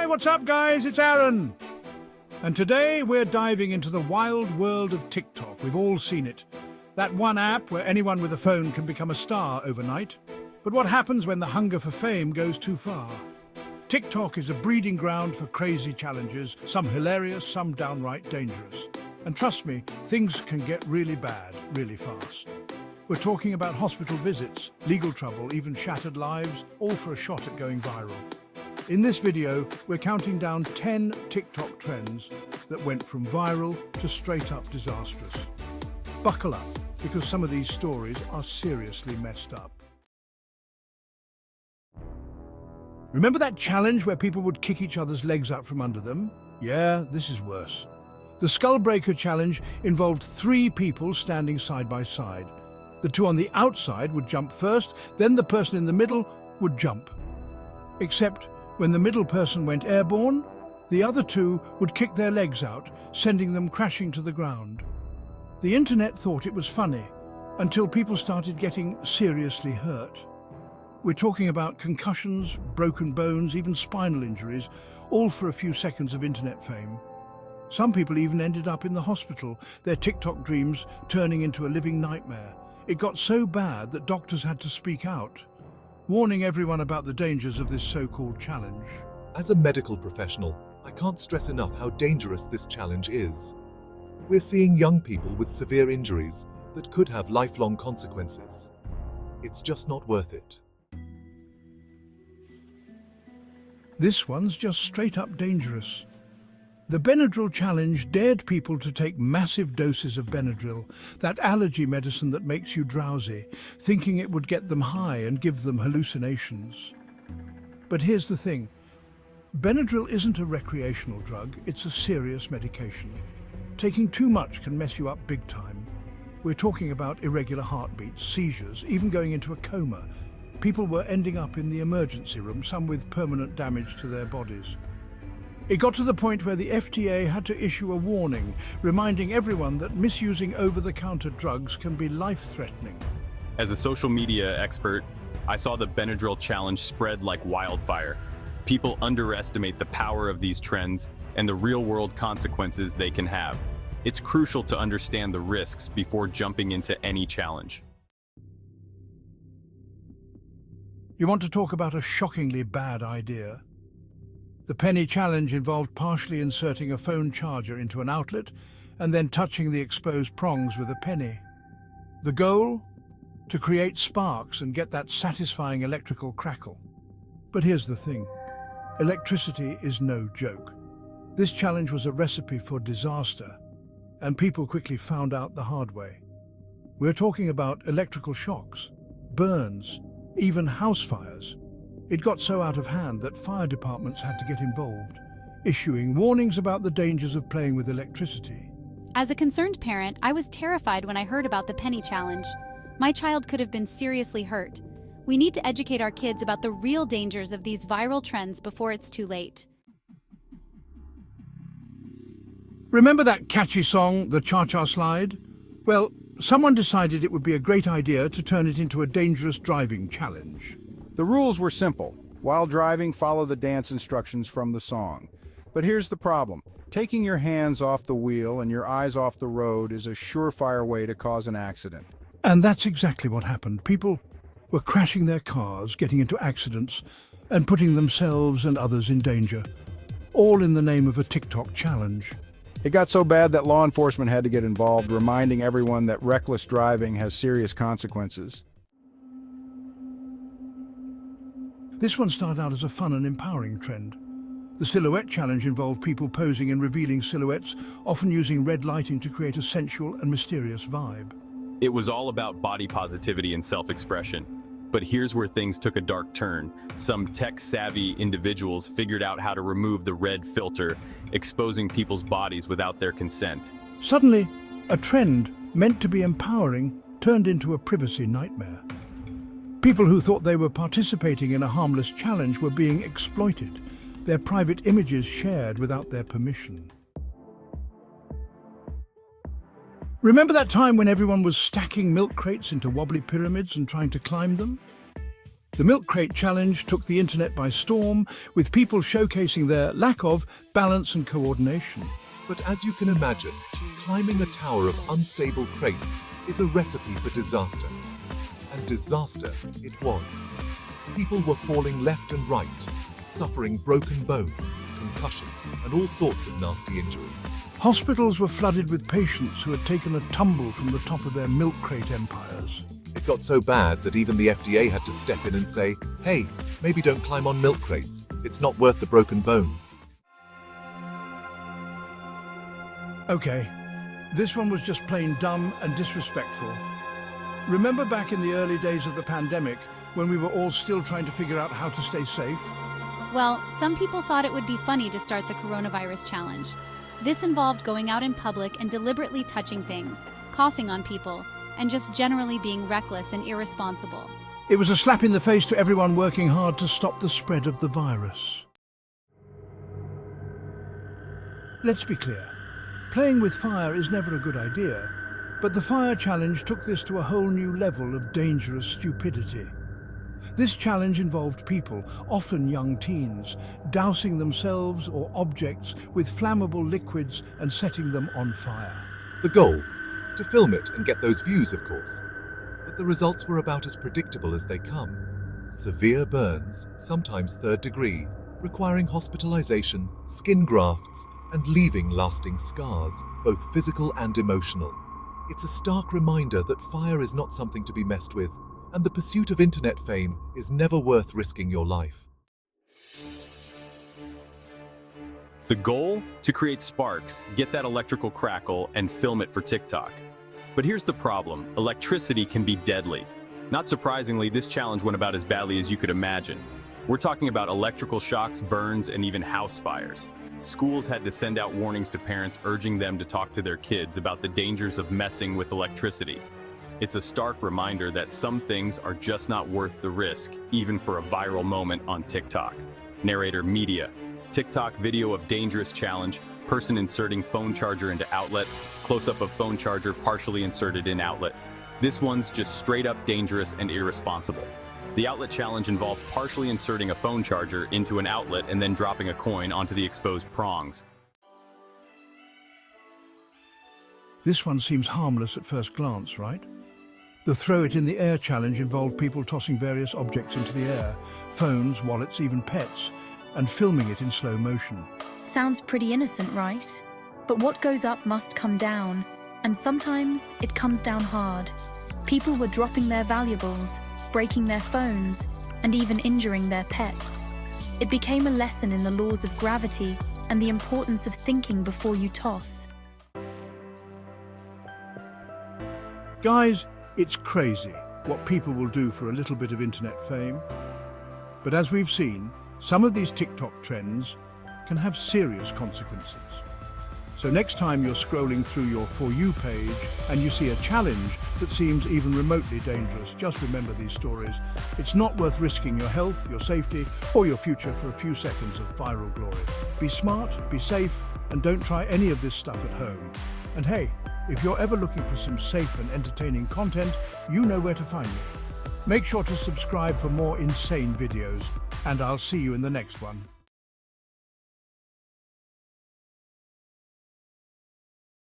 Hi, what's up, guys? It's Aaron. And today we're diving into the wild world of TikTok. We've all seen it. That one app where anyone with a phone can become a star overnight. But what happens when the hunger for fame goes too far? TikTok is a breeding ground for crazy challenges, some hilarious, some downright dangerous. And trust me, things can get really bad, really fast. We're talking about hospital visits, legal trouble, even shattered lives, all for a shot at going viral. In this video, we're counting down 10 TikTok trends that went from viral to straight up disastrous. Buckle up, because some of these stories are seriously messed up. Remember that challenge where people would kick each other's legs out from under them? Yeah, this is worse. The Skull Breaker challenge involved 3 people standing side by side. The 2 on the outside would jump first, then the person in the middle would jump. Except when the middle person went airborne, the other 2 would kick their legs out, sending them crashing to the ground. The internet thought it was funny, until people started getting seriously hurt. We're talking about concussions, broken bones, even spinal injuries, all for a few seconds of internet fame. Some people even ended up in the hospital, their TikTok dreams turning into a living nightmare. It got so bad that doctors had to speak out, warning everyone about the dangers of this so-called challenge. As a medical professional, I can't stress enough how dangerous this challenge is. We're seeing young people with severe injuries that could have lifelong consequences. It's just not worth it. This one's just straight up dangerous. The Benadryl challenge dared people to take massive doses of Benadryl, that allergy medicine that makes you drowsy, thinking it would get them high and give them hallucinations. But here's the thing. Benadryl isn't a recreational drug, it's a serious medication. Taking too much can mess you up big time. We're talking about irregular heartbeats, seizures, even going into a coma. People were ending up in the emergency room, some with permanent damage to their bodies. It got to the point where the FDA had to issue a warning, reminding everyone that misusing over-the-counter drugs can be life-threatening. As a social media expert, I saw the Benadryl challenge spread like wildfire. People underestimate the power of these trends and the real-world consequences they can have. It's crucial to understand the risks before jumping into any challenge. You want to talk about a shockingly bad idea? The penny challenge involved partially inserting a phone charger into an outlet and then touching the exposed prongs with a penny. The goal? To create sparks and get that satisfying electrical crackle. But here's the thing. Electricity is no joke. This challenge was a recipe for disaster, and people quickly found out the hard way. We're talking about electrical shocks, burns, even house fires. It got so out of hand that fire departments had to get involved, issuing warnings about the dangers of playing with electricity. As a concerned parent, I was terrified when I heard about the penny challenge. My child could have been seriously hurt. We need to educate our kids about the real dangers of these viral trends before it's too late. Remember that catchy song, the Cha-Cha Slide? Well, someone decided it would be a great idea to turn it into a dangerous driving challenge. The rules were simple. While driving, follow the dance instructions from the song. But here's the problem. Taking your hands off the wheel and your eyes off the road is a surefire way to cause an accident. And that's exactly what happened. People were crashing their cars, getting into accidents, and putting themselves and others in danger, all in the name of a TikTok challenge. It got so bad that law enforcement had to get involved, reminding everyone that reckless driving has serious consequences. This one started out as a fun and empowering trend. The silhouette challenge involved people posing and revealing silhouettes, often using red lighting to create a sensual and mysterious vibe. It was all about body positivity and self-expression. But here's where things took a dark turn. Some tech-savvy individuals figured out how to remove the red filter, exposing people's bodies without their consent. Suddenly, a trend meant to be empowering turned into a privacy nightmare. People who thought they were participating in a harmless challenge were being exploited, their private images shared without their permission. Remember that time when everyone was stacking milk crates into wobbly pyramids and trying to climb them? The milk crate challenge took the internet by storm, with people showcasing their lack of balance and coordination. But as you can imagine, climbing a tower of unstable crates is a recipe for disaster. And disaster it was. People were falling left and right, suffering broken bones, concussions, and all sorts of nasty injuries. Hospitals were flooded with patients who had taken a tumble from the top of their milk crate empires. It got so bad that even the FDA had to step in and say, hey, maybe don't climb on milk crates. It's not worth the broken bones. Okay, this one was just plain dumb and disrespectful. Remember back in the early days of the pandemic, when we were all still trying to figure out how to stay safe? Well, some people thought it would be funny to start the coronavirus challenge. This involved going out in public and deliberately touching things, coughing on people, and just generally being reckless and irresponsible. It was a slap in the face to everyone working hard to stop the spread of the virus. Let's be clear, playing with fire is never a good idea, but the fire challenge took this to a whole new level of dangerous stupidity. This challenge involved people, often young teens, dousing themselves or objects with flammable liquids and setting them on fire. The goal? To film it and get those views, of course. But the results were about as predictable as they come. Severe burns, sometimes third degree, requiring hospitalization, skin grafts, and leaving lasting scars, both physical and emotional. It's a stark reminder that fire is not something to be messed with, and the pursuit of internet fame is never worth risking your life. The goal? To create sparks, get that electrical crackle, and film it for TikTok. But here's the problem. Electricity can be deadly. Not surprisingly, this challenge went about as badly as you could imagine. We're talking about electrical shocks, burns, and even house fires. Schools had to send out warnings to parents urging them to talk to their kids about the dangers of messing with electricity. It's a stark reminder that some things are just not worth the risk, even for a viral moment on TikTok. Narrator media. TikTok video of dangerous challenge, person inserting phone charger into outlet, close-up of phone charger partially inserted in outlet. This one's just straight up dangerous and irresponsible. The outlet challenge involved partially inserting a phone charger into an outlet and then dropping a coin onto the exposed prongs. This one seems harmless at first glance, right? The throw it in the air challenge involved people tossing various objects into the air, phones, wallets, even pets, and filming it in slow motion. Sounds pretty innocent, right? But what goes up must come down, and sometimes it comes down hard. People were dropping their valuables, breaking their phones, and even injuring their pets. It became a lesson in the laws of gravity and the importance of thinking before you toss. Guys, it's crazy what people will do for a little bit of internet fame. But as we've seen, some of these TikTok trends can have serious consequences. So next time you're scrolling through your For You page and you see a challenge that seems even remotely dangerous, just remember these stories. It's not worth risking your health, your safety, or your future for a few seconds of viral glory. Be smart, be safe, and don't try any of this stuff at home. And hey, if you're ever looking for some safe and entertaining content, you know where to find me. Make sure to subscribe for more insane videos, and I'll see you in the next one.